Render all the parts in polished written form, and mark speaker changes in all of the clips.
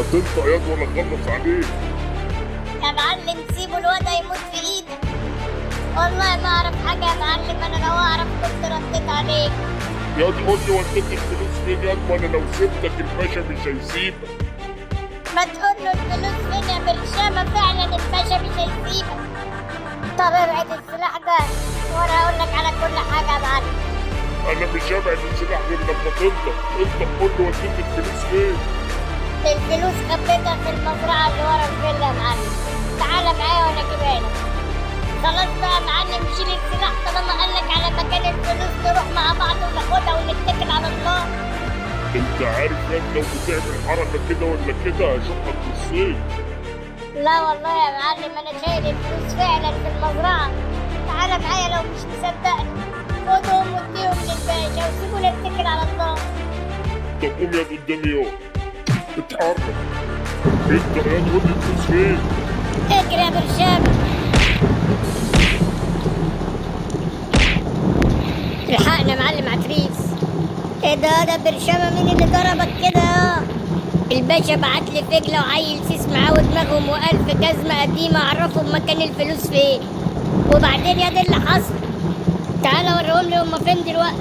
Speaker 1: هتنطق ياض ولا اخلص عليك؟
Speaker 2: يا معلم سيبه الواد هيموت في ايدك. والله ما اعرف حاجه يا معلم، انا لو اعرف كنت رديت عليك.
Speaker 1: ياض قول لي وديت الفلوس فين ياض، وانا لو سبتك الباشا مش هيسيبك.
Speaker 2: ما تقول له الفلوس فين يا برشامه، فعلا الباشا مش هيسيبك. طب ابعد السلاح ده وانا هقول لك على كل حاجه يا معلم.
Speaker 1: انا مش هبعد السلاح غير لما تنطق. انت قول لي وديت الفلوس فين؟
Speaker 2: الفلوس خبيتها في المزرعه اللي ورا الفيلا يا معلم. تعالى معايا وانا اجيبها لك. خلاص بقى يا معلم، شيل السلاح طالما قال لك على مكان الفلوس، نروح مع بعض وناخدها ونتكل على الله.
Speaker 1: انت عارف ياض لو بتعمل حركه كده ولا كده هشوفك في الصيف.
Speaker 2: لا والله يا معلم، انا شايل الفلوس فعلا في المزرعه. تعالى معايا لو مش مصدقني. خدهم واديهم للباشا وسيبوا نتكل على الله.
Speaker 1: طب قوم ياض قدامي ياض، اتحرك. انت ياض قول لي الفلوس فين؟
Speaker 2: اجري يا برشامه. الحقنا يا معلم عتريس. ايه ده برشامه، مين اللي ضربك كده يا؟ الباشا بعت لي فجله وعيل سيس معاه ودماغهم وقال في جزمه قديمه اعرفهم مكان الفلوس فين. وبعدين يا ده اللي حصل. تعالى اوريهم لي هما فين دلوقتي.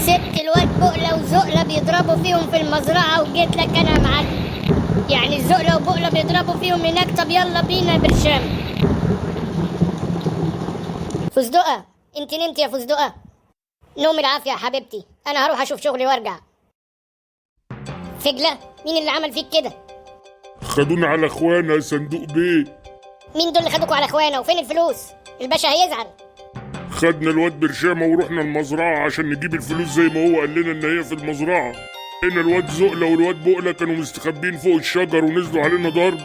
Speaker 2: سبت الواد بقله وزقله بيضربوا فيهم في المزرعه وجيت لك انا يا معلم. يعني الزقله وبقله بيضربوا فيهم هناك. طب يلا بينا يا برشامه. فستقه، انت نمت يا فستقه؟ نوم العافيه يا حبيبتي، انا هروح اشوف شغلي وارجع. فجله، مين اللي عمل فيك كده؟
Speaker 1: خدونا على اخوانا يا صندوق بيه.
Speaker 2: مين دول اللي خدوكوا على اخوانا؟ وفين الفلوس؟ الباشا هيزعل.
Speaker 1: خدنا الواد برشامه ورحنا المزرعه عشان نجيب الفلوس زي ما هو قال لنا ان هي في المزرعه. هنا الواد زقله والواد بقله كانوا مستخبين فوق الشجر ونزلوا علينا ضرب.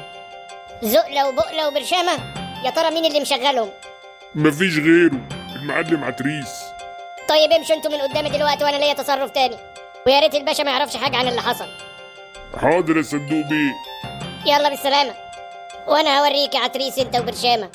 Speaker 2: زقله وبقله وبرشامه؟ يا ترى مين اللي مشغلهم؟
Speaker 1: مفيش غيره، المعلم عتريس.
Speaker 2: طيب امشوا انتوا من قدامي دلوقتي وانا ليا تصرف تاني. ويا ريت الباشا ما يعرفش حاجه عن اللي حصل.
Speaker 1: حاضر يا صندوق بيه.
Speaker 2: يلا بالسلامه. وانا هوريك يا عتريس انت وبرشامه.